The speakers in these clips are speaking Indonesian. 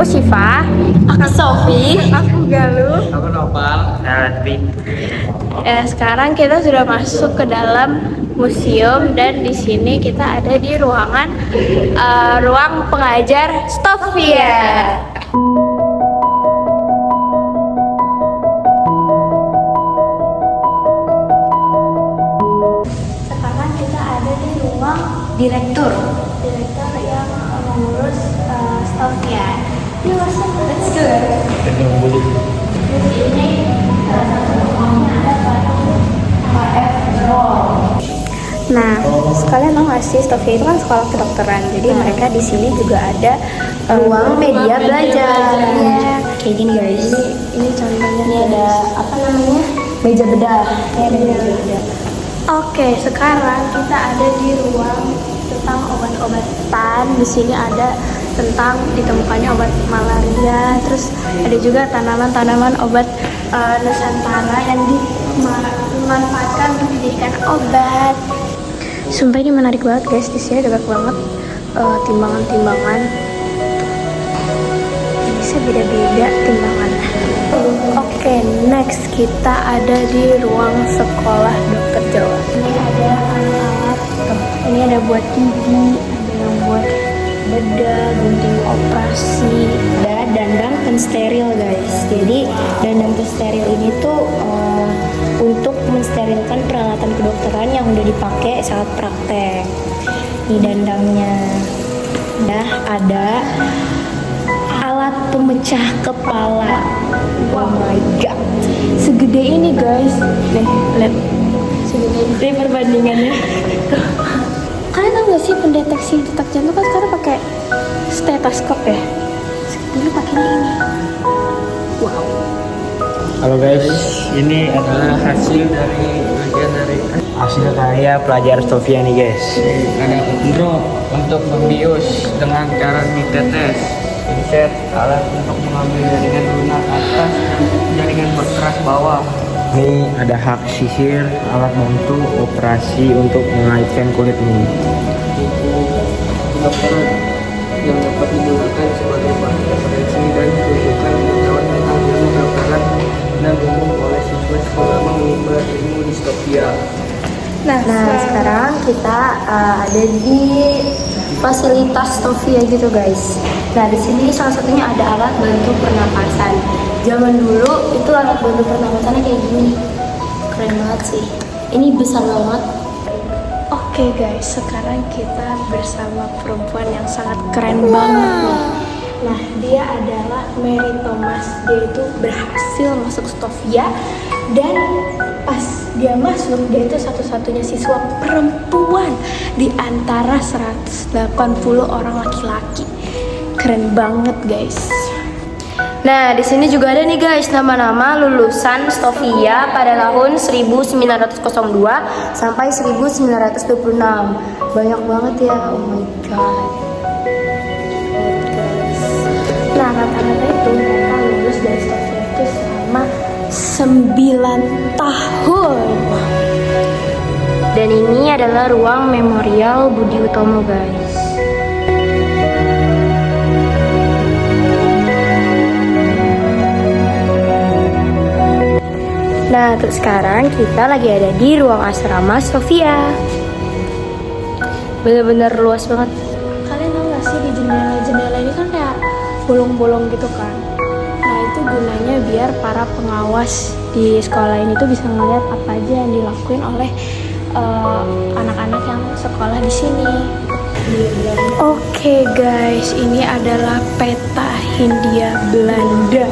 Aku Syifa. Aku Sofi. Aku Galuh. Aku Nopal. Sekarang kita sudah masuk ke dalam museum dan di sini kita ada di ruangan ruang pengajar Stofia. Sekarang kita ada di ruang direktur yang mengurus Stofia. Yuk, let's go. Di sini salah satu ruangnya ada patung HF Roll. Nah, sekalian tau gak sih, Stofia itu kan sekolah kedokteran. Jadi mereka di sini juga ada ruang media belajar. Ya, kayak gini guys. Ini contohnya. Ini ada apa namanya? Meja bedah. Ya, ada meja bedah. Oke, sekarang kita ada di ruang tentang obat-obatan. Di sini ada tentang ditemukannya obat malaria. Terus ada juga tanaman-tanaman obat Nusantara yang dimanfaatkan untuk dijadikan obat. Sumpah ini menarik banget guys. Di sini ada banyak banget timbangan-timbangan. Bisa beda-beda timbangannya. Oke, next kita ada di ruang sekolah dokter Jawa. Ini ada alat-alat. Ini ada buat gigi, ada yang buat bedah, gunting operasi, dandang pensteril guys. Jadi dandang pensteril ini tuh untuk mensterilkan peralatan kedokteran yang udah dipakai saat praktek. Ini dandangnya. Nah, ada alat pemecah kepala. Oh my god, segede ini guys. Nih, lihat. Segede ini perbandingannya. Kalian tahu gak sih pendeteksi detak jantung kan sekarang pakai stetoskop ya? Dulu pakainya ini. Wow. Halo guys, ini adalah hasil karya pelajar Stofia nih guys. Ada drop untuk membius dengan cara ditetes. Inset alat untuk mengambil jaringan lunak atas, jaringan berkeras bawah. Ini ada hak sisir, alat bantu operasi untuk mengaitkan kulit ini. Buku kedokteran yang dapat digunakan sebagai bahan referensi dan rujukan pengetahuan tentang ilmu kedokteran dan umum oleh siswa sekolah menimba ilmu di Stofia. Nah, sekarang kita ada di fasilitas Stofia gitu guys. Nah, di sini salah satunya ada alat bantu pernapasan. Zaman dulu itu alat bantu pernapasannya kayak gini. Keren banget sih. Ini besar banget. Oke guys, sekarang kita bersama perempuan yang sangat keren banget nih. Nah, dia adalah Mary Thomas. Dia itu berhasil masuk Stofia dan pas dia masuk, dia itu satu-satunya siswa perempuan di antara 180 orang laki-laki. Keren banget guys. Nah, di sini juga ada nih guys nama-nama lulusan Stofia pada tahun 1902 sampai 1926. Banyak banget ya. Oh my god. Nah, rata-rata itu mereka lulus dari Stofia itu selama 9 tahun. Dan ini adalah ruang memorial Budi Utomo guys. Nah, terus sekarang kita lagi ada di ruang asrama Stofia. Bener-bener luas banget. Kalian tahu gak sih di jendela-jendela ini kan kayak bolong-bolong gitu kan. Nah, itu gunanya biar para pengawas di sekolah ini tuh bisa ngeliat apa aja yang dilakuin oleh anak-anak yang sekolah di sini. Oke guys, ini adalah peta Hindia Belanda.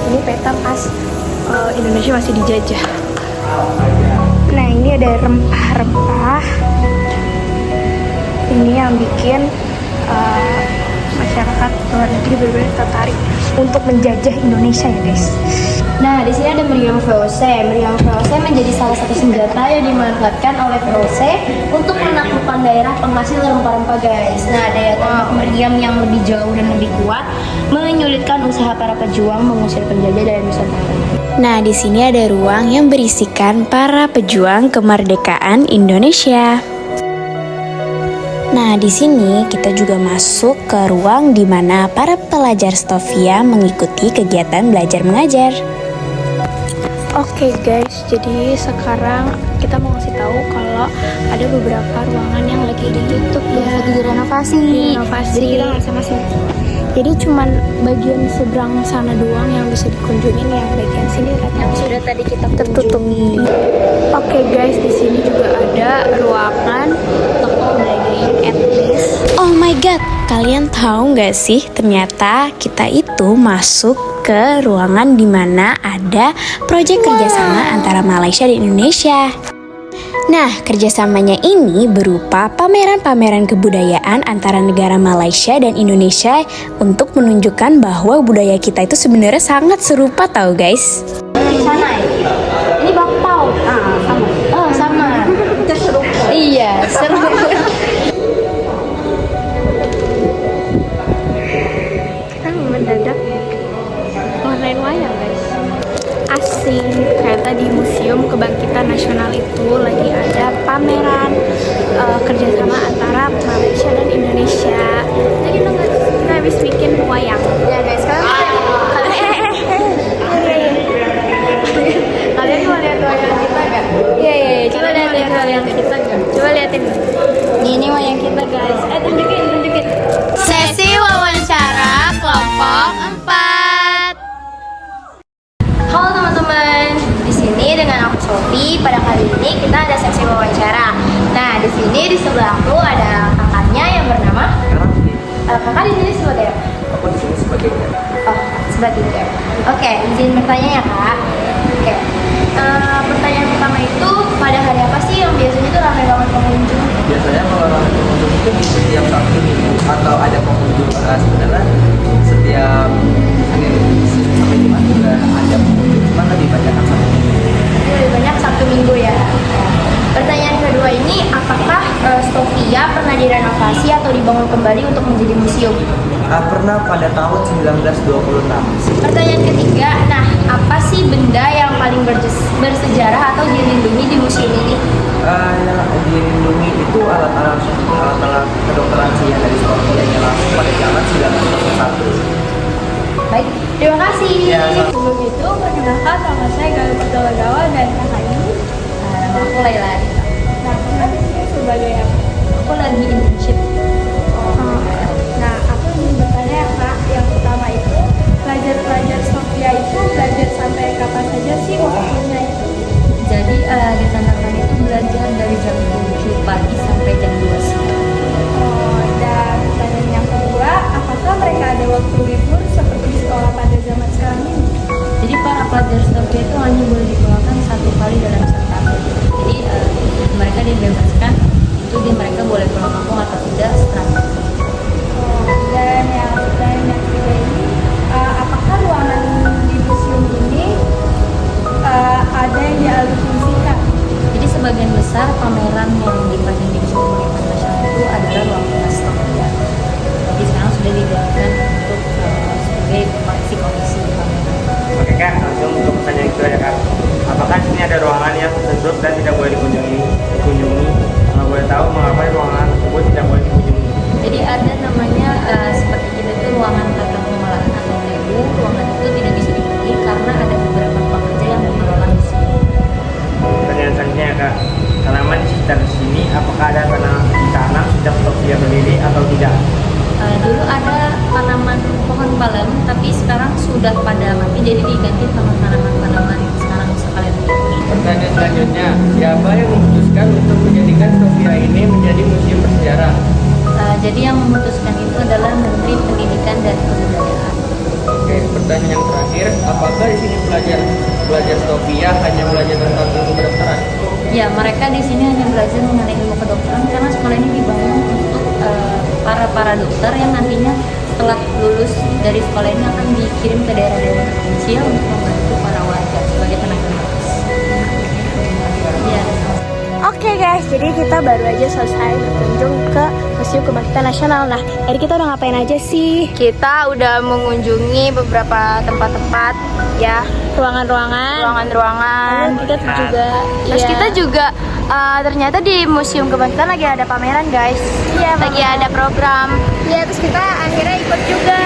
Ini peta pas Indonesia masih dijajah. Nah, ini ada rempah-rempah. Ini yang bikin masyarakat luar negeri benar-benar tertarik untuk menjajah Indonesia ya guys. Nah, di sini ada meriam VOC. Meriam VOC menjadi salah satu senjata yang dimanfaatkan oleh VOC untuk menaklukkan daerah penghasil rempah-rempah guys. Nah, daya tembak meriam yang lebih jauh dan lebih kuat menyulitkan usaha para pejuang mengusir penjajah dari Nusantara. Nah, di sini ada ruang yang berisikan para pejuang kemerdekaan Indonesia. Nah, di sini kita juga masuk ke ruang di mana para pelajar Stovia mengikuti kegiatan belajar mengajar. Oke guys, jadi sekarang kita mau ngasih tahu kalau ada beberapa ruangan yang lagi ditutup ya, Lagi direnovasi. Jadi kita nggak bisa masuk. Jadi cuman bagian seberang sana doang yang bisa dikunjungin, yang bagian sini katanya sudah tadi kita tertutup. Oke guys, di sini juga ada ruangan toko belajar etnis. Oh my god, kalian tahu nggak sih ternyata kita itu masuk ke ruangan di mana ada proyek kerjasama antara Malaysia dan Indonesia. Nah, kerjasamanya ini berupa pameran-pameran kebudayaan antara negara Malaysia dan Indonesia untuk menunjukkan bahwa budaya kita itu sebenarnya sangat serupa tahu guys. Di sana ya? Ini bakpao. Sama. Oh, sama. Kita serupa. Iya, serupa. Kan mendadak warnain wayang guys. Asik, ternyata di Museum Kebangkitan Nasional itu lagi ada pameran kerjasama antara Malaysia dan Indonesia. Jadi kita habis bikin wayang. Ya guys, kalian mau lihat wayang kita gak? Iya, coba lihatin wayang kita gak? Coba lihatin. Ini wayang kita guys. Tunjukin. Sesi wawancara kelompok 4. Halo teman-teman, di sini dengan aku Sofi. Pada kali ini kita ada sesi wawancara. Nah, di sini di sebelah aku ada kakaknya yang bernama kakak di sini sebagai apa? Aku di sini sebagai Oh, sebagai dia. Oke, izin bertanya ya kak. Oke, pertanyaan pertama itu pada hari apa sih yang biasanya tuh ramai banget pengunjung? biasanya kalau orang pengunjung itu di setiap Sabtu Minggu atau ada pengunjung sebenarnya setiap Senin sampai Jumat juga ada pengunjung, cuma lebih banyak kan Sabtu Minggu. Lebih banyak Sabtu Minggu ya. Pertanyaan kedua ini, apakah Stovia pernah direnovasi atau dibangun kembali untuk menjadi museum? Pernah pada tahun 1926. Pertanyaan ketiga, nah apa sih benda yang paling bersejarah atau dilindungi di museum ini? Yang dilindungi itu alat-alat kedokteran sih yang dari Stovia yang langsung pada zaman 1901. Baik, terima kasih. Ya, Sebelum itu, perkenalkan nama saya Galuh Pertolagawa dan kakak ini. Nama aku Laila. Nah, kakak di sini sebagai apa? Aku lagi internship. Nah, aku ingin bertanya ya kak, yang pertama itu pelajar-pelajar Stovia itu belajar sampai kapan saja sih waktunya itu? Jadi ditandangkan itu belajar dari jam 7 pagi sampai jam 2 siang. Dan pertanyaan yang kedua, apakah mereka ada waktu libur seperti sekolah pada zaman sekarang ini? Jadi para pelajar Stovia itu hanya boleh dikeluarkan 1 kali dalam setahun. Jadi mereka dibebaskan itu mereka boleh pulang kampung atau tidak setelah. Dan yang ketiga ini, apakah ruangan di museum ini ada yang dialihfungsikan? Jadi sebagian besar pameran yang dipajang di Museum Kebangkitan Nasional itu adalah ruang kelas Stovia. Jadi sekarang sudah dijadikan untuk sebagai komisi pameran. Oke kak, langsung untuk pertanyaan kedua ya kak. Apakah di sini ada ruangan yang tertutup dan tidak boleh dikunjungi? Kalau boleh tahu mengapa ruangan tersebut tidak boleh dikunjungi? Jadi ada namanya seperti kita itu ruangan tata pengolahan atau TU. Ruangan itu tidak bisa dikunjungi karena ada beberapa pekerja yang mengelola di sini. Pertanyaan selanjutnya ya kak, tanaman di sekitar sini apakah ada tanam sejak Stovia berdiri atau tidak? Dulu ada tanaman pohon palem, tapi sekarang sudah pada mati, jadi diganti sama tanaman-tanaman sekarang sekalian. Pertanyaan selanjutnya, siapa yang memutuskan untuk menjadikan Stovia ini menjadi museum bersejarah? Jadi yang memutuskan itu adalah Menteri Pendidikan dan Kebudayaan. Oke, pertanyaan yang terakhir, apakah di sini belajar Stovia hanya belajar tentang ilmu kedokteran? Ya, mereka di sini hanya belajar mengenai ilmu kedokteran karena sekolah ini dibangun untuk para dokter yang nantinya setelah lulus dari sekolah ini akan dikirim ke daerah-daerah terpencil untuk membantu para warga sebagai tenaga medis. Ya. Oke guys, jadi kita baru aja selesai berkunjung ke Museum Kebangkitan Nasional. Nah, tadi kita udah ngapain aja sih? Kita udah mengunjungi beberapa tempat-tempat ya, ruangan-ruangan. Lalu kita juga, terus kita juga ternyata di Museum Kebangkitan lagi ada pameran guys. Iya, lagi ada program. Iya, terus kita akhirnya ikut juga.